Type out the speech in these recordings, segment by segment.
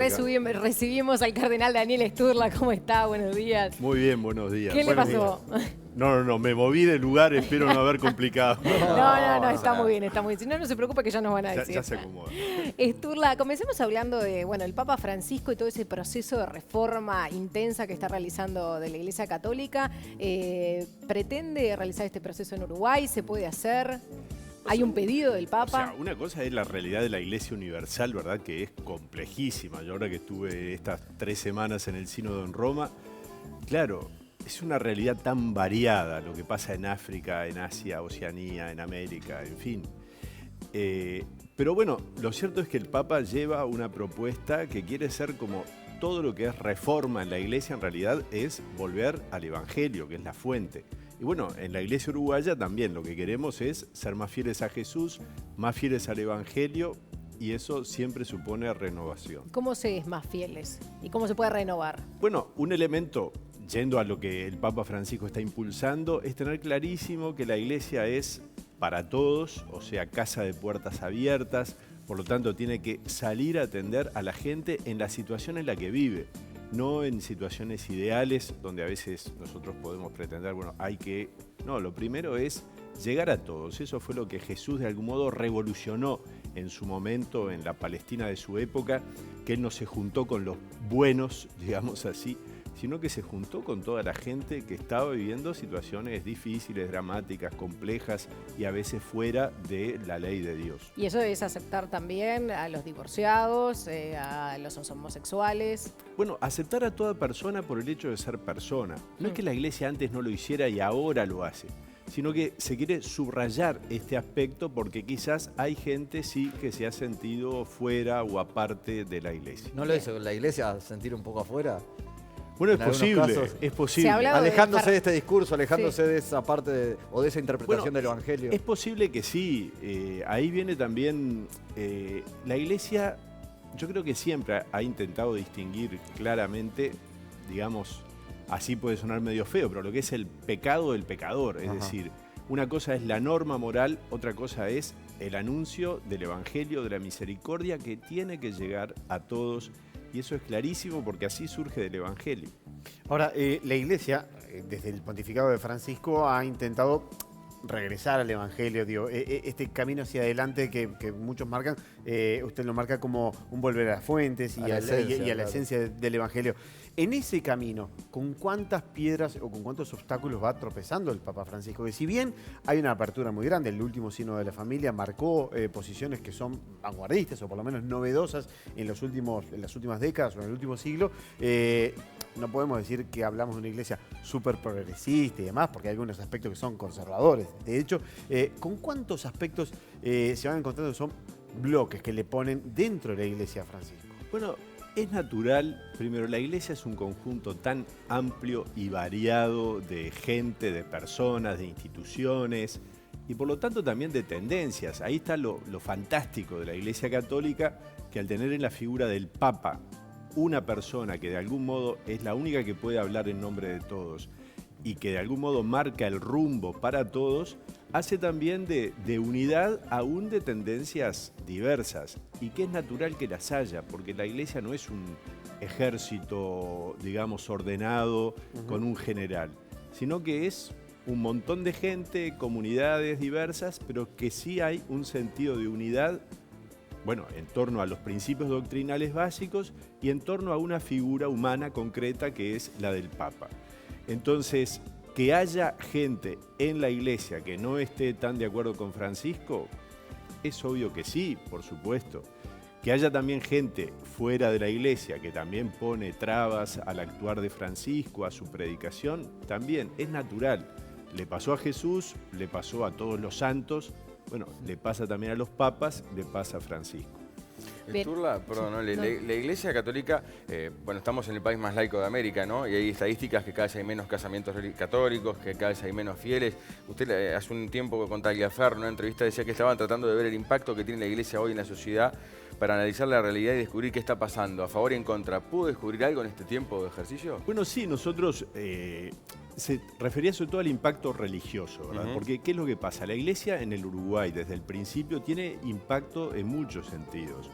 Recibimos al cardenal Daniel Sturla. ¿Cómo está? Buenos días. Muy bien, buenos días. ¿Qué le pasó? No, me moví de lugar, espero no haber complicado. No, está muy bien, está muy bien. Si no, no se preocupe que ya nos van a decir. Ya se acomoda. Sturla, comencemos hablando de, el Papa Francisco y todo ese proceso de reforma intensa que está realizando de la Iglesia Católica. ¿Pretende realizar este proceso en Uruguay? ¿Se puede hacer? ¿Hay un pedido del Papa? O sea, una cosa es la realidad de la Iglesia Universal, ¿verdad? Que es complejísima. Yo ahora que estuve estas 3 semanas en el Sínodo en Roma, claro, es una realidad tan variada lo que pasa en África, en Asia, Oceanía, en América, en fin. Pero bueno, lo cierto es que el Papa lleva una propuesta que quiere ser como todo lo que es reforma en la Iglesia, en realidad es volver al Evangelio, que es la fuente. Y bueno, en la Iglesia uruguaya también lo que queremos es ser más fieles a Jesús, más fieles al Evangelio, y eso siempre supone renovación. ¿Cómo se es más fieles? ¿Y cómo se puede renovar? Bueno, un elemento, yendo a lo que el Papa Francisco está impulsando, es tener clarísimo que la Iglesia es para todos, o sea, casa de puertas abiertas, por lo tanto tiene que salir a atender a la gente en la situación en la que vive. No en situaciones ideales donde a veces nosotros podemos pretender, No, lo primero es llegar a todos. Eso fue lo que Jesús de algún modo revolucionó en su momento, en la Palestina de su época, que Él no se juntó con los buenos, digamos así, sino que se juntó con toda la gente que estaba viviendo situaciones difíciles, dramáticas, complejas y a veces fuera de la ley de Dios. ¿Y eso es aceptar también a los divorciados, a los homosexuales? Bueno, aceptar a toda persona por el hecho de ser persona. No es que la Iglesia antes no lo hiciera y ahora lo hace, sino que se quiere subrayar este aspecto porque quizás hay gente sí que se ha sentido fuera o aparte de la Iglesia. ¿No lo hizo la Iglesia sentir un poco afuera? Bueno, es posible, casos, es posible. Alejándose de este discurso, alejándose de esa parte o de esa interpretación del Evangelio. Es posible que sí. Ahí viene también la Iglesia, yo creo que siempre ha intentado distinguir claramente, digamos, así puede sonar medio feo, pero lo que es el pecado del pecador. Es decir, una cosa es la norma moral, otra cosa es el anuncio del Evangelio, de la misericordia que tiene que llegar a todos. Y eso es clarísimo porque así surge del Evangelio. Ahora, la Iglesia, desde el pontificado de Francisco, ha intentado regresar al Evangelio, este camino hacia adelante que muchos marcan, usted lo marca como un volver a las fuentes y a la esencia del Evangelio. En ese camino, ¿con cuántas piedras o con cuántos obstáculos va tropezando el Papa Francisco? Que si bien hay una apertura muy grande, el último Sínodo de la Familia marcó posiciones que son vanguardistas o por lo menos novedosas en las últimas décadas o en el último siglo, no podemos decir que hablamos de una iglesia súper progresista y demás, porque hay algunos aspectos que son conservadores. De hecho, ¿con cuántos aspectos se van encontrando que son bloques que le ponen dentro de la iglesia Francisco? Bueno, es natural, primero, la iglesia es un conjunto tan amplio y variado de gente, de personas, de instituciones y por lo tanto también de tendencias. Ahí está lo fantástico de la Iglesia Católica, que al tener en la figura del Papa una persona que de algún modo es la única que puede hablar en nombre de todos y que de algún modo marca el rumbo para todos, hace también de unidad aún de tendencias diversas y que es natural que las haya, porque la Iglesia no es un ejército, digamos, ordenado con un general, sino que es un montón de gente, comunidades diversas, pero que sí hay un sentido de unidad, bueno, en torno a los principios doctrinales básicos y en torno a una figura humana concreta que es la del Papa. Entonces, que haya gente en la Iglesia que no esté tan de acuerdo con Francisco, es obvio que sí, por supuesto. Que haya también gente fuera de la Iglesia que también pone trabas al actuar de Francisco, a su predicación, también es natural. Le pasó a Jesús, le pasó a todos los santos, bueno, le pasa también a los papas, le pasa a Francisco. Sturla, perdón, ¿no? La Iglesia Católica, bueno, estamos en el país más laico de América, ¿no? Y hay estadísticas que cada vez hay menos casamientos católicos, que cada vez hay menos fieles. Usted hace un tiempo con Tagliaferro, en una entrevista, decía que estaban tratando de ver el impacto que tiene la Iglesia hoy en la sociedad para analizar la realidad y descubrir qué está pasando, a favor y en contra. ¿Pudo descubrir algo en este tiempo de ejercicio? Bueno, sí, nosotros se refería sobre todo al impacto religioso, ¿verdad? Porque ¿qué es lo que pasa? La Iglesia en el Uruguay desde el principio tiene impacto en muchos sentidos.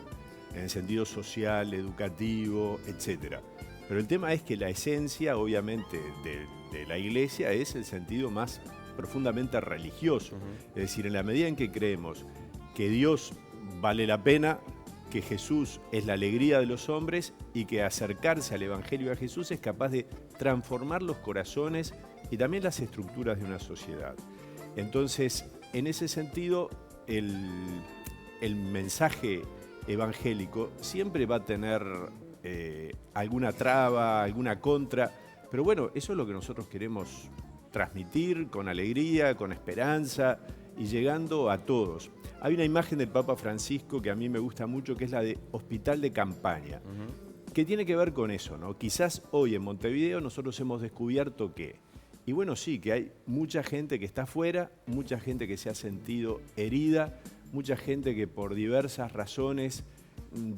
en el sentido social, educativo, etc. Pero el tema es que la esencia, obviamente, de la iglesia es el sentido más profundamente religioso. Es decir, en la medida en que creemos que Dios vale la pena, que Jesús es la alegría de los hombres y que acercarse al Evangelio de Jesús es capaz de transformar los corazones y también las estructuras de una sociedad. Entonces, en ese sentido, el mensaje evangélico siempre va a tener alguna traba, alguna contra, pero bueno, eso es lo que nosotros queremos transmitir con alegría, con esperanza y llegando a todos. Hay una imagen del Papa Francisco que a mí me gusta mucho, que es la de hospital de campaña, que tiene que ver con eso, ¿no? Quizás hoy en Montevideo nosotros hemos descubierto que, y bueno, sí, que hay mucha gente que está afuera, mucha gente que se ha sentido herida, mucha gente que por diversas razones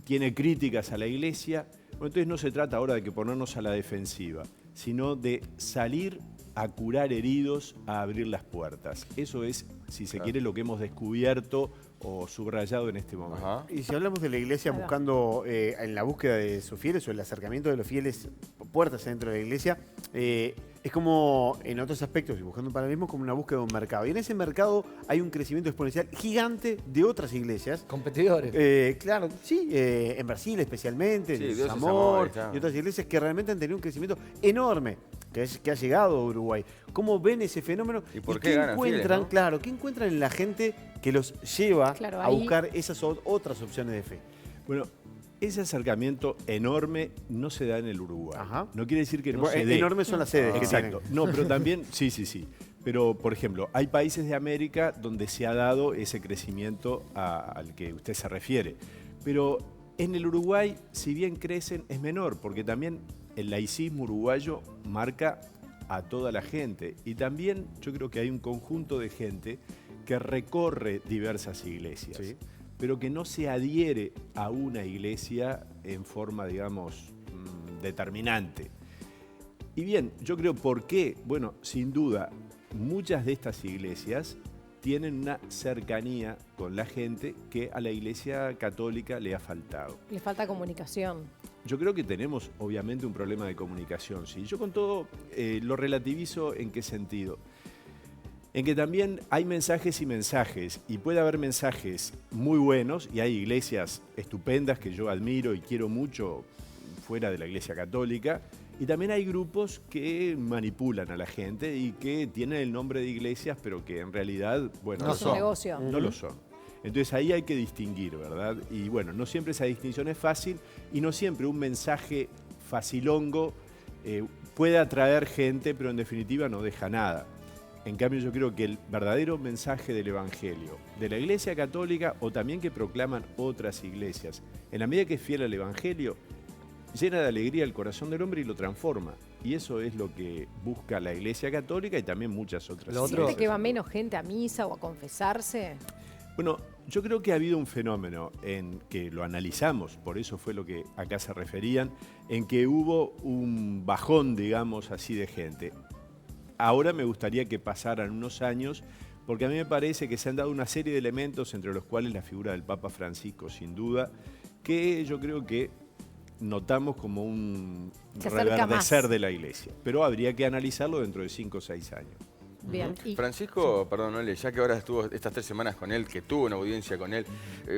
tiene críticas a la iglesia. Bueno, entonces no se trata ahora de que ponernos a la defensiva, sino de salir a curar heridos, a abrir las puertas. Eso es, si se quiere, lo que hemos descubierto o subrayado en este momento. Ajá. Y si hablamos de la iglesia buscando, en la búsqueda de sus fieles o el acercamiento de los fieles, puertas dentro de la iglesia, es como en otros aspectos, y buscando un paralelismo, como una búsqueda de un mercado. Y en ese mercado hay un crecimiento exponencial gigante de otras iglesias. Competidores. Claro, sí, en Brasil especialmente, Sí, en Dios es Amor, amor, y otras iglesias que realmente han tenido un crecimiento enorme, que ha llegado a Uruguay. ¿Cómo ven ese fenómeno? ¿Y por qué ganan encuentran, fieles, no? claro, qué encuentran en la gente que los lleva Claro, a ahí- buscar esas otras opciones de fe? Bueno, ese acercamiento enorme no se da en el Uruguay. Ajá. No quiere decir que no se dé. Enormes son las sedes que Exacto. tienen. No, pero también, sí. Pero, por ejemplo, hay países de América donde se ha dado ese crecimiento al que usted se refiere. Pero en el Uruguay, si bien crecen, es menor, porque también el laicismo uruguayo marca a toda la gente. Y también yo creo que hay un conjunto de gente que recorre diversas iglesias, Sí. pero que no se adhiere a una iglesia en forma, digamos, determinante. Y bien, yo creo, ¿por qué? Bueno, sin duda, muchas de estas iglesias tienen una cercanía con la gente que a la iglesia católica le ha faltado. Le falta comunicación. Yo creo que tenemos obviamente un problema de comunicación, ¿sí? Yo con todo lo relativizo en qué sentido. En que también hay mensajes y mensajes, y puede haber mensajes muy buenos, y hay iglesias estupendas que yo admiro y quiero mucho fuera de la iglesia católica, y también hay grupos que manipulan a la gente y que tienen el nombre de iglesias, pero que en realidad, bueno, No Es un son. negocio. no lo son. Entonces ahí hay que distinguir, ¿verdad? Y bueno, no siempre esa distinción es fácil y no siempre un mensaje facilongo puede atraer gente, pero en definitiva no deja nada. En cambio, yo creo que el verdadero mensaje del Evangelio, de la Iglesia Católica o también que proclaman otras iglesias, en la medida que es fiel al Evangelio, llena de alegría el corazón del hombre y lo transforma. Y eso es lo que busca la Iglesia Católica y también muchas otras Lo otro- ¿Siente iglesias. que va menos gente a misa o a confesarse? Bueno, yo creo que ha habido un fenómeno en que lo analizamos, por eso fue lo que acá se referían, en que hubo un bajón, digamos así, de gente. Ahora me gustaría que pasaran unos años, porque a mí me parece que se han dado una serie de elementos, entre los cuales la figura del Papa Francisco, sin duda, que yo creo que notamos como un Se acerca reverdecer más. de la Iglesia. Pero habría que analizarlo dentro de 5 o 6 años. Bien. Y- Francisco, perdón, Ole, ya que ahora estuvo estas 3 semanas con él, que tuvo una audiencia con él,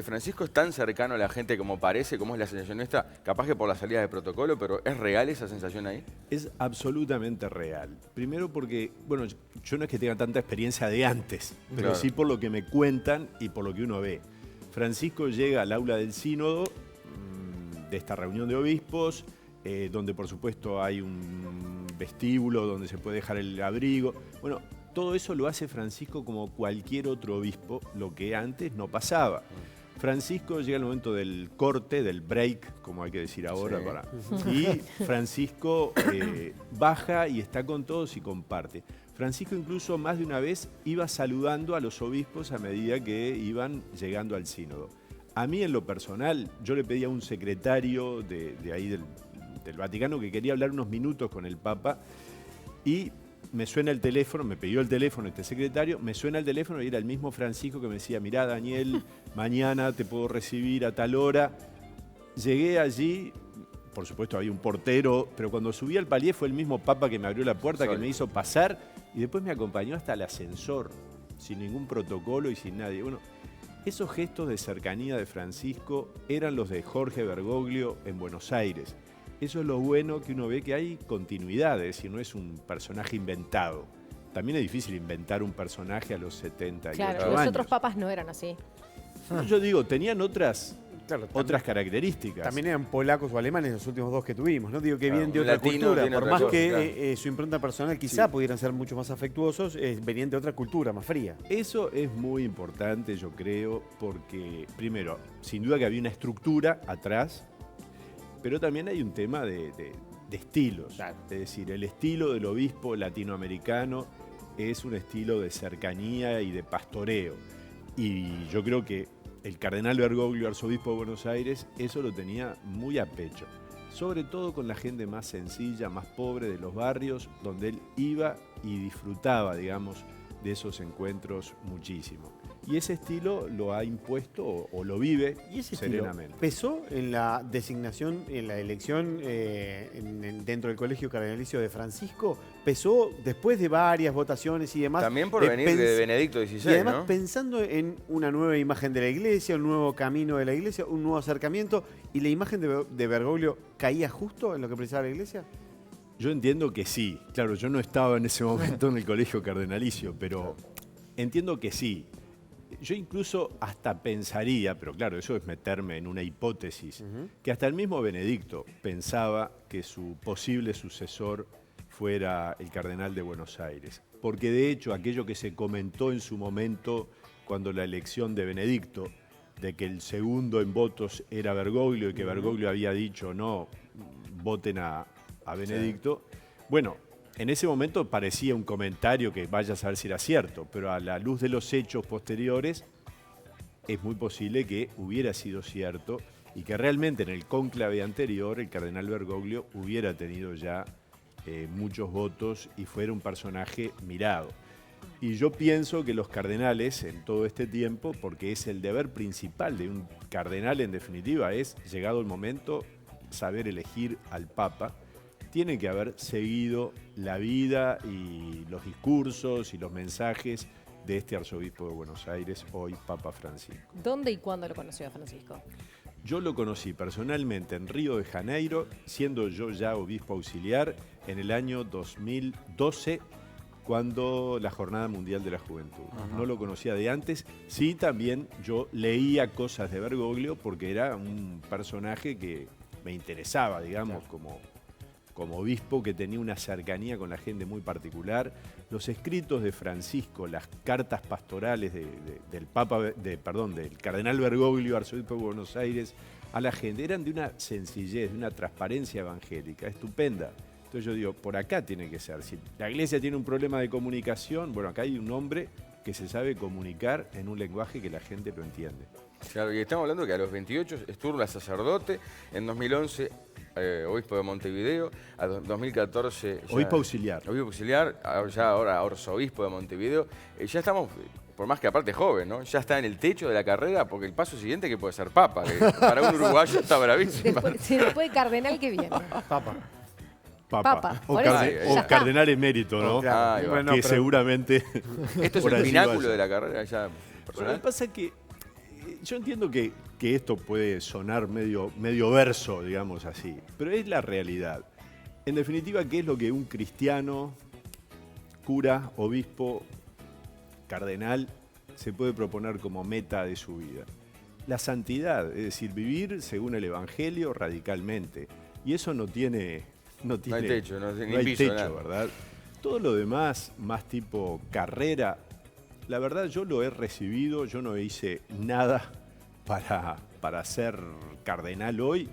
Francisco es tan cercano a la gente como parece, como es la sensación esta, capaz que por la salida de protocolo, pero ¿es real esa sensación ahí? Es absolutamente real. Primero porque, bueno, yo no es que tenga tanta experiencia de antes, pero Claro. sí por lo que me cuentan y por lo que uno ve. Francisco llega al aula del sínodo de esta reunión de obispos, donde por supuesto hay un vestíbulo donde se puede dejar el abrigo. Bueno, todo eso lo hace Francisco como cualquier otro obispo, lo que antes no pasaba. Francisco llega al momento del corte, del break, como hay que decir ahora, Sí. y Francisco baja y está con todos y comparte. Francisco incluso más de una vez iba saludando a los obispos a medida que iban llegando al sínodo. A mí en lo personal, yo le pedí a un secretario de ahí del Vaticano que quería hablar unos minutos con el Papa y me suena el teléfono, me pidió el teléfono este secretario, me suena el teléfono y era el mismo Francisco que me decía, mirá Daniel, mañana te puedo recibir a tal hora. llegué allí, por supuesto había un portero, pero cuando subí al palier fue el mismo Papa que me abrió la puerta, que me hizo pasar y después me acompañó hasta el ascensor, sin ningún protocolo y sin nadie. Bueno, esos gestos de cercanía de Francisco eran los de Jorge Bergoglio en Buenos Aires. Eso es lo bueno, que uno ve que hay continuidad, es decir, no es un personaje inventado. También es difícil inventar un personaje a los 78 Claro, años. los otros papas no eran así. No, yo digo, tenían otras Claro, otras características. También eran polacos o alemanes los últimos dos que tuvimos, ¿no? Digo que vienen de un otra latino cultura, tiene por otra más cosa, que claro. su impronta personal quizá pudieran ser mucho más afectuosos, venían de otra cultura, más fría. Eso es muy importante, yo creo, porque, primero, sin duda que había una estructura atrás, pero también hay un tema de estilos. Claro. Es decir, el estilo del obispo latinoamericano es un estilo de cercanía y de pastoreo. Y yo creo que el cardenal Bergoglio, arzobispo de Buenos Aires, eso lo tenía muy a pecho. Sobre todo con la gente más sencilla, más pobre de los barrios, donde él iba y disfrutaba, digamos, de esos encuentros muchísimo. Y ese estilo lo ha impuesto o lo vive ¿Y ese serenamente. estilo pesó en la designación, en la elección dentro del Colegio Cardenalicio de Francisco? ¿Pesó después de varias votaciones y demás? También por venir de Benedicto XVI, Y además ¿no? pensando en una nueva imagen de la iglesia, un nuevo camino de la iglesia, un nuevo acercamiento, ¿y la imagen de Bergoglio caía justo en lo que precisaba la iglesia? Yo entiendo que sí. Claro, yo no estaba en ese momento en el Colegio Cardenalicio, pero entiendo que sí. Yo incluso hasta pensaría, pero claro, eso es meterme en una hipótesis, que hasta el mismo Benedicto pensaba que su posible sucesor fuera el cardenal de Buenos Aires. Porque de hecho aquello que se comentó en su momento cuando la elección de Benedicto, de que el segundo en votos era Bergoglio y que Bergoglio había dicho no, voten a Benedicto, bueno, en ese momento parecía un comentario que vaya a saber si era cierto, pero a la luz de los hechos posteriores es muy posible que hubiera sido cierto y que realmente en el cónclave anterior el cardenal Bergoglio hubiera tenido ya muchos votos y fuera un personaje mirado. Y yo pienso que los cardenales en todo este tiempo, porque es el deber principal de un cardenal en definitiva, es, llegado el momento, saber elegir al Papa, tienen que haber seguido la vida y los discursos y los mensajes de este arzobispo de Buenos Aires, hoy Papa Francisco. ¿Dónde y cuándo lo conoció a Francisco? Yo lo conocí personalmente en Río de Janeiro, siendo yo ya obispo auxiliar en el año 2012, cuando la Jornada Mundial de la Juventud. No lo conocía de antes, sí también yo leía cosas de Bergoglio porque era un personaje que me interesaba, digamos, como obispo, que tenía una cercanía con la gente muy particular. Los escritos de Francisco, las cartas pastorales del cardenal Bergoglio, arzobispo de Buenos Aires, a la gente, eran de una sencillez, de una transparencia evangélica estupenda. Entonces yo digo, por acá tiene que ser. Si la iglesia tiene un problema de comunicación, bueno, acá hay un hombre que se sabe comunicar en un lenguaje que la gente lo entiende. Claro, y estamos hablando que a los 28 Sturla sacerdote, en 2011 obispo de Montevideo, a 2014 ya, Obispo auxiliar. Obispo auxiliar, ahora arzobispo de Montevideo. Ya estamos, por más que aparte joven, ¿no? Ya está en el techo de la carrera, porque el paso siguiente que puede ser papa, que para un uruguayo está bravísimo. Después de cardenal, ¿qué viene? Papa. Papa. O, Por eso, ya o está. cardenal emérito, ¿no? Claro. Ahí va. Bueno, Que pero- seguramente... Esto es por el allí pináculo vaya. de la carrera ya Bueno, lo personal. que pasa es que yo entiendo que esto puede sonar medio verso, digamos así, pero es la realidad. En definitiva, ¿qué es lo que un cristiano, cura, obispo, cardenal, se puede proponer como meta de su vida? La santidad, es decir, vivir según el Evangelio radicalmente. Y eso no tiene hay techo, no hay hay piso, techo, nada. ¿verdad? Todo lo demás, más tipo carrera, la verdad yo lo he recibido, yo no hice nada para ser cardenal hoy,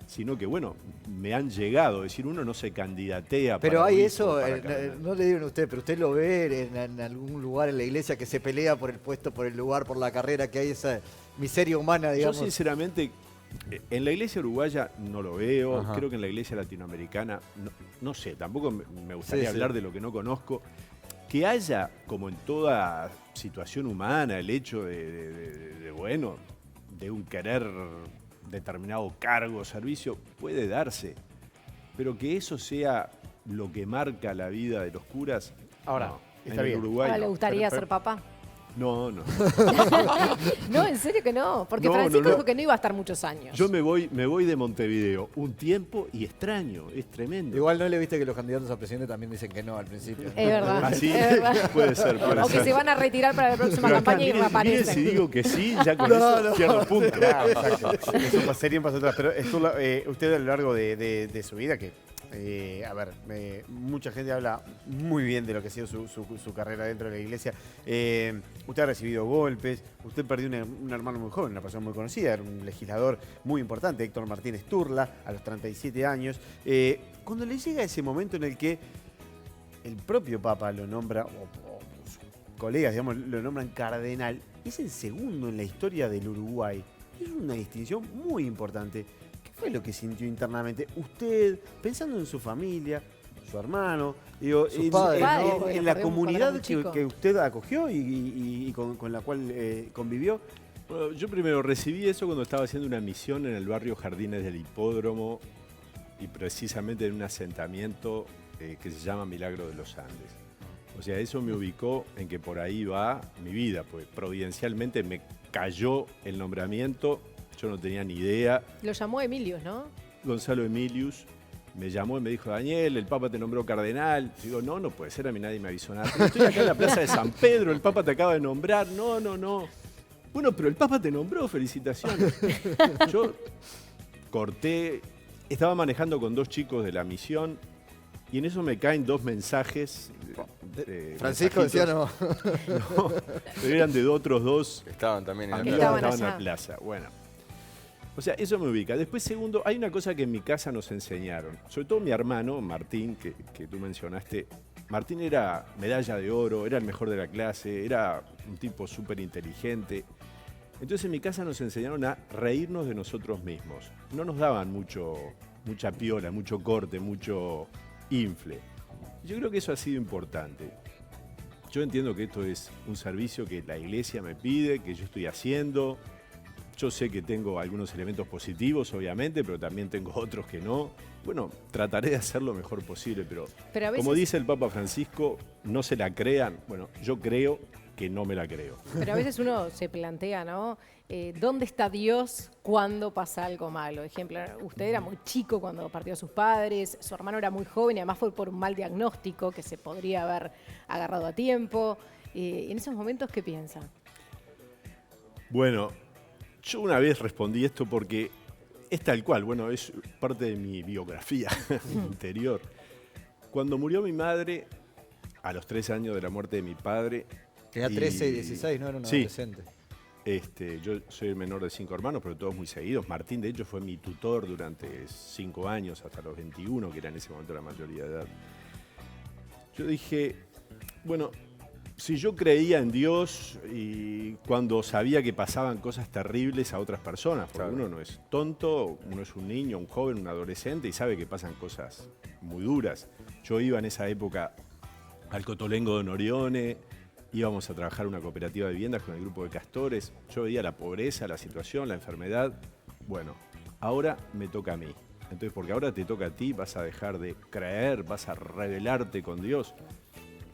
sino que bueno, me han llegado, es decir, uno no se candidatea Pero para hay obispo, eso, para cardenal. no le digo a usted, pero usted lo ve en algún lugar en la iglesia que se pelea por el puesto, por el lugar, por la carrera, que hay esa miseria humana, Yo digamos. sinceramente, en la iglesia uruguaya no lo veo, Ajá. creo que en la iglesia latinoamericana, no sé, tampoco me gustaría Sí, sí. hablar de lo que no conozco. Que haya, como en toda situación humana, el hecho de un querer determinado cargo o servicio, puede darse. Pero que eso sea lo que marca la vida de los curas, Ahora, no. está En bien. Uruguay Ahora, ¿le no. gustaría Pero- ser papá? No, no. No, en serio que no. Porque No, Francisco no, no. dijo que no iba a estar muchos años. Yo me voy de Montevideo un tiempo y extraño, es tremendo. Igual no le viste que los candidatos a presidente también dicen que no al principio. Es verdad. ¿Ah, sí? Es verdad. Puede ser, puede O que ser. se van a retirar para la próxima Pero acá, campaña y mire si reaparecen. digo que sí, ya con eso pierdo punto. Claro, exacto. Eso pasaría un paso atrás. Pero Sturla, usted a lo largo de su vida, mucha gente habla muy bien de lo que ha sido su carrera dentro de la iglesia. Usted ha recibido golpes, usted perdió un hermano muy joven, una persona muy conocida, era un legislador muy importante, Héctor Martínez Sturla, a los 37 años. Cuando le llega ese momento en el que el propio Papa lo nombra, o sus colegas, digamos, lo nombran cardenal, es el segundo en la historia del Uruguay. Es una distinción muy importante. ¿Qué fue lo que sintió internamente? Usted, pensando en su familia, su hermano, digo, Sus padres, ¿no? en Porque la lo perdimos cuando comunidad era muy chico. que usted acogió y con la cual convivió. Bueno, yo primero recibí eso cuando estaba haciendo una misión en el barrio Jardines del Hipódromo y precisamente en un asentamiento que se llama Milagro de los Andes. O sea, eso me ubicó en que por ahí va mi vida, pues providencialmente me cayó el nombramiento, yo no tenía ni idea. Lo llamó Emilius, ¿no? Gonzalo Emilius me llamó y me dijo, Daniel, el Papa te nombró cardenal. Digo, no puede ser, a mí nadie me avisó nada. Pero estoy acá en la Plaza de San Pedro, el Papa te acaba de nombrar. No. Bueno, pero el Papa te nombró, felicitaciones. Yo corté, estaba manejando con 2 chicos de la misión y en eso me caen 2 mensajes. Francisco decía no. No, pero eran de otros 2 Estaban también en la amigos plaza. que estaban estaban en allá. la plaza. Bueno. O sea, eso me ubica. Después, segundo, hay una cosa que en mi casa nos enseñaron. Sobre todo mi hermano, Martín, que tú mencionaste. Martín era medalla de oro, era el mejor de la clase, era un tipo súper inteligente. Entonces en mi casa nos enseñaron a reírnos de nosotros mismos. No nos daban mucha piola, mucho corte, mucho infle. Yo creo que eso ha sido importante. Yo entiendo que esto es un servicio que la iglesia me pide, que yo estoy haciendo. Yo sé que tengo algunos elementos positivos, obviamente, pero también tengo otros que no. Bueno, trataré de hacer lo mejor posible, pero Pero a veces, como dice el Papa Francisco, no se la crean. Bueno, yo creo que no me la creo. pero a veces uno se plantea, ¿no? ¿Dónde está Dios cuando pasa algo malo? Ejemplo, usted era muy chico cuando partió a sus padres, su hermano era muy joven y además fue por un mal diagnóstico que se podría haber agarrado a tiempo. En esos momentos, ¿qué piensa? Bueno, yo una vez respondí esto porque es tal cual, bueno, es parte de mi biografía interior. Cuando murió mi madre, a los 3 años de la muerte de mi padre... Tenía y- 13 y 16, no era un Sí. adolescente. Yo soy el menor de 5 hermanos, pero todos muy seguidos. Martín, de hecho, fue mi tutor durante 5 años, hasta los 21, que era en ese momento la mayoría de edad. Yo dije, bueno, si yo creía en Dios y cuando sabía que pasaban cosas terribles a otras personas, porque Claro. uno no es tonto, uno es un niño, un joven, un adolescente y sabe que pasan cosas muy duras. Yo iba en esa época al Cotolengo de Norione, íbamos a trabajar en una cooperativa de viviendas con el grupo de castores. Yo veía la pobreza, la situación, la enfermedad. Bueno, ahora me toca a mí. Entonces, porque ahora te toca a ti, vas a dejar de creer, vas a rebelarte con Dios.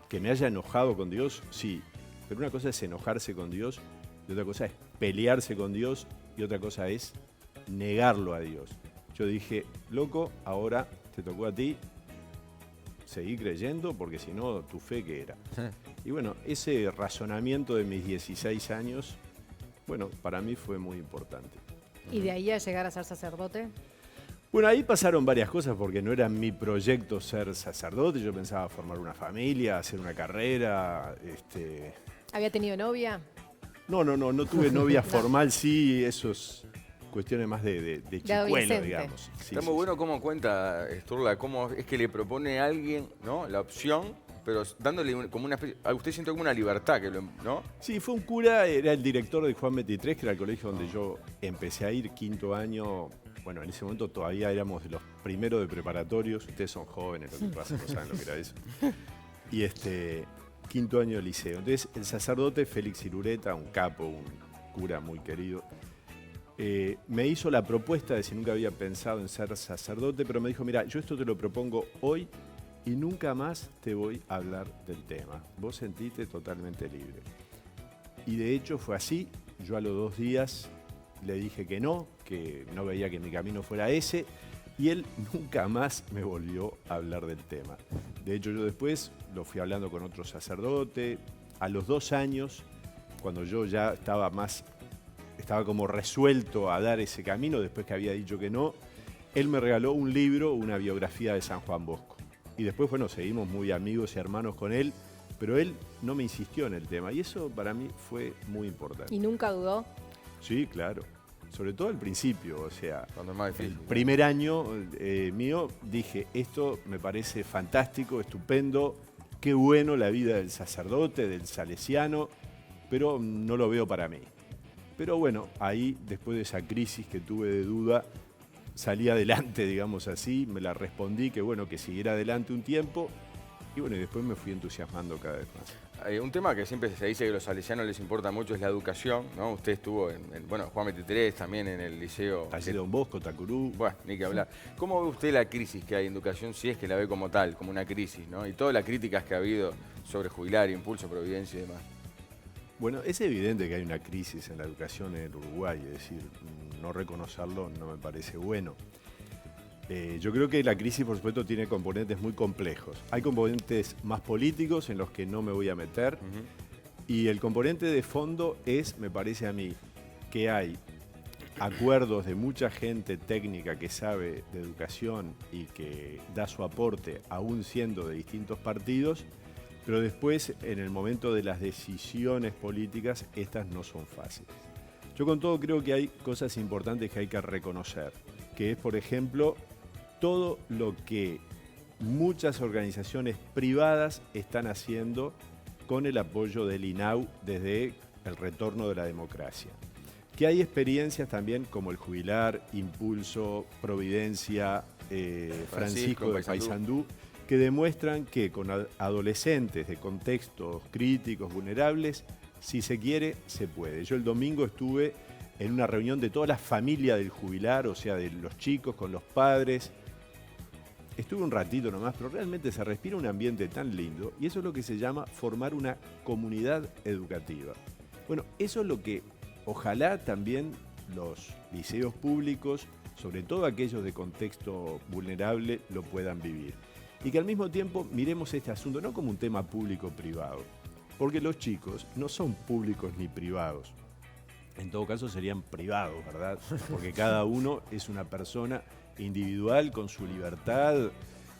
Que me haya enojado con Dios, sí. Pero una cosa es enojarse con Dios, y otra cosa es pelearse con Dios, y otra cosa es negarlo a Dios. Yo dije, loco, ahora te tocó a ti, seguí creyendo, porque si no, tu fe, ¿qué era? Y bueno, ese razonamiento de mis 16 años, bueno, para mí fue muy importante. ¿Y de ahí a llegar a ser sacerdote? Bueno, ahí pasaron varias cosas porque no era mi proyecto ser sacerdote. Yo pensaba formar una familia, hacer una carrera. ¿Había tenido novia? No tuve novia formal, sí, eso es cuestiones más de chicuelo, adolescente. digamos. Sí, Está sí, muy sí. bueno cómo cuenta Sturla, cómo es que le propone a alguien, ¿no?, la opción, pero dándole como una especie, a usted siente como una libertad, ¿no? Sí, fue un cura, era el director de Juan 23, que era el colegio donde yo empecé a ir, 5º año. Bueno, en ese momento todavía éramos de los primeros de preparatorios. Ustedes son jóvenes, lo que pasa, no saben lo que era eso. Y 5º año de liceo. Entonces, el sacerdote Félix Irureta, un capo, un cura muy querido, me hizo la propuesta de si nunca había pensado en ser sacerdote, pero me dijo, mira, yo esto te lo propongo hoy y nunca más te voy a hablar del tema. Vos sentiste totalmente libre. Y de hecho fue así. Yo a los 2 días le dije que no veía que mi camino fuera ese, y él nunca más me volvió a hablar del tema. De hecho, yo después lo fui hablando con otro sacerdote. A los 2 años, cuando yo ya estaba como resuelto a dar ese camino, después que había dicho que no, él me regaló un libro, una biografía de San Juan Bosco. Y después, bueno, seguimos muy amigos y hermanos con él, pero él no me insistió en el tema, y eso para mí fue muy importante. ¿Y nunca dudó? Sí, claro. Sobre todo al principio, o sea, Cuando es más difícil. el primer año mío dije, esto me parece fantástico, estupendo, qué bueno la vida del sacerdote, del salesiano, pero no lo veo para mí. Pero bueno, ahí, después de esa crisis que tuve de duda, salí adelante, digamos así, me la respondí, que bueno, que siguiera adelante un tiempo, y bueno, y después me fui entusiasmando cada vez más. Un tema que siempre se dice que a los salesianos les importa mucho es la educación, ¿no? Usted estuvo en Juan 23, también en el liceo. Taller Don Bosco, Tacurú. Bueno, ni que hablar. ¿Cómo ve usted la crisis que hay en educación, si es que la ve como tal, como una crisis, ¿no? Y todas las críticas que ha habido sobre Jubilar, Impulso, Providencia y demás. Bueno, es evidente que hay una crisis en la educación en Uruguay, es decir, no reconocerlo no me parece bueno. Yo creo que la crisis, por supuesto, tiene componentes muy complejos. Hay componentes más políticos en los que no me voy a meter. Y el componente de fondo es, me parece a mí, que hay acuerdos de mucha gente técnica que sabe de educación y que da su aporte, aún siendo de distintos partidos, pero después, en el momento de las decisiones políticas, estas no son fáciles. Yo con todo creo que hay cosas importantes que hay que reconocer, que es, por ejemplo, todo lo que muchas organizaciones privadas están haciendo con el apoyo del INAU desde el retorno de la democracia. Que hay experiencias también como el Jubilar, Impulso, Providencia, Francisco de Paysandú, que demuestran que con adolescentes de contextos críticos, vulnerables, si se quiere, se puede. Yo el domingo estuve en una reunión de toda la familia del Jubilar, o sea, de los chicos con los padres. Estuve un ratito nomás, pero realmente se respira un ambiente tan lindo, y eso es lo que se llama formar una comunidad educativa. Bueno, eso es lo que ojalá también los liceos públicos, sobre todo aquellos de contexto vulnerable, lo puedan vivir. Y que al mismo tiempo miremos este asunto no como un tema público-privado, porque los chicos no son públicos ni privados. En todo caso serían privados, ¿verdad? Porque cada uno es una persona individual con su libertad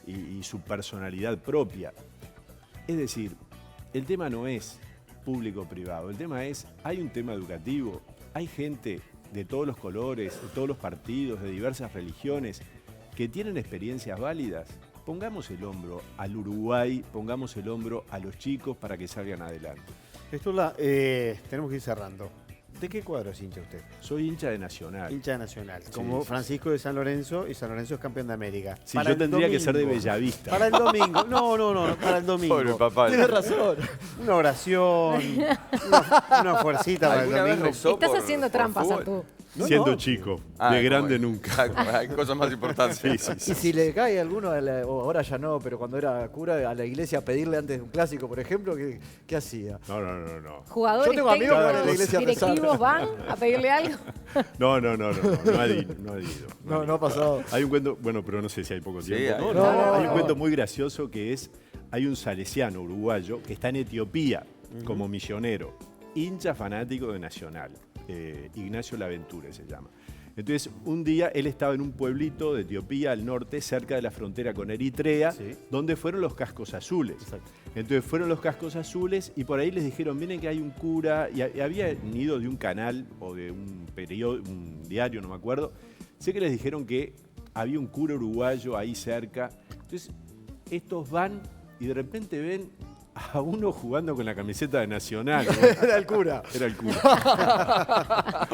y su personalidad propia. Es decir, el tema no es público-privado, el tema es, hay un tema educativo, hay gente de todos los colores, de todos los partidos, de diversas religiones, que tienen experiencias válidas. Pongamos el hombro al Uruguay, pongamos el hombro a los chicos para que salgan adelante. Sturla, tenemos que ir cerrando. ¿De qué cuadro es hincha usted? Soy hincha de Nacional. Hincha de Nacional. Como Sí. Francisco de San Lorenzo, y San Lorenzo es campeón de América. Sí, yo tendría que ser de Bellavista. Para el domingo. No, para el domingo. Pobre papá. Tienes razón. Una oración, una fuercita para el ¿Alguna vez domingo. rezó Estás por haciendo trampas, fútbol? Artú. No, Siendo no. chico, Ah, de grande como- nunca. Hay cosas más importantes. Sí, sí, sí. Y si le cae alguno, o ahora ya no, pero cuando era cura, a la iglesia a pedirle antes de un clásico, por ejemplo, ¿qué hacía? No. Jugadores Yo tengo amigos que van a la técnicos, iglesia a rezar. directivos van a pedirle algo. No ha ido. No ha pasado. Hay un cuento, bueno, pero no sé si hay poco Sí, tiempo. hay. No, Hay un no. cuento muy gracioso que es, hay un salesiano uruguayo que está en Etiopía como misionero, hincha fanático de Nacional, Ignacio Laventure se llama. Entonces, un día él estaba en un pueblito de Etiopía al norte, cerca de la frontera con Eritrea, Sí. donde fueron los cascos azules. Exacto. Entonces fueron los cascos azules y por ahí les dijeron, miren que hay un cura, y habían ido de un canal o de un periódico, un diario, no me acuerdo. Sé que les dijeron que había un cura uruguayo ahí cerca. Entonces, estos van y de repente ven a uno jugando con la camiseta de Nacional, ¿no? Era el cura. Era el cura.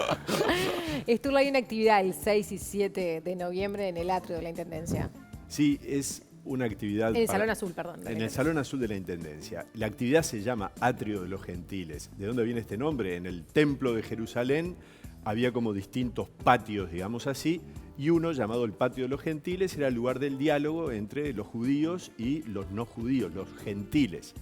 Sturla, hay una actividad el 6 y 7 de noviembre en el atrio de la Intendencia. Sí, es una actividad... En el para- Salón Azul, perdón. En el Salón Azul de la Intendencia. La actividad se llama Atrio de los Gentiles. ¿De dónde viene este nombre? En el Templo de Jerusalén había como distintos patios, digamos así, y uno llamado el Patio de los Gentiles era el lugar del diálogo entre los judíos y los no judíos, los gentiles.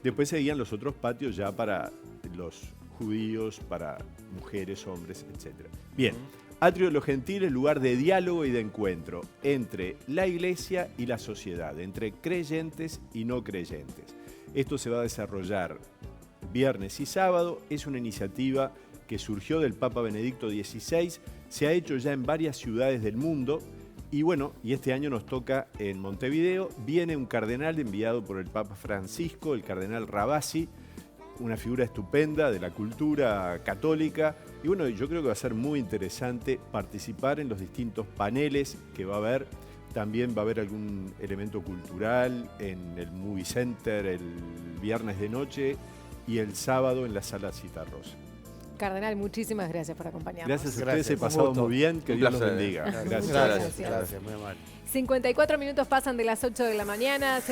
Después seguían los otros patios ya para los judíos, para mujeres, hombres, etc. Bien, Atrio de los Gentiles, lugar de diálogo y de encuentro entre la iglesia y la sociedad, entre creyentes y no creyentes. Esto se va a desarrollar viernes y sábado, es una iniciativa que surgió del Papa Benedicto XVI, se ha hecho ya en varias ciudades del mundo y bueno, y este año nos toca en Montevideo. Viene un cardenal enviado por el Papa Francisco, el cardenal Ravasi, una figura estupenda de la cultura católica y bueno, yo creo que va a ser muy interesante participar en los distintos paneles que va a haber. También va a haber algún elemento cultural en el Movie Center el viernes de noche y el sábado en la Sala Citarrosa. Cardenal, muchísimas gracias por acompañarnos. Gracias a ustedes, Gracias, he un pasado gusto. muy bien, que Un Dios los placer. bendiga. Gracias. Muchas gracias. Gracias, muy amable. 54 minutos pasan de las 8 de la mañana.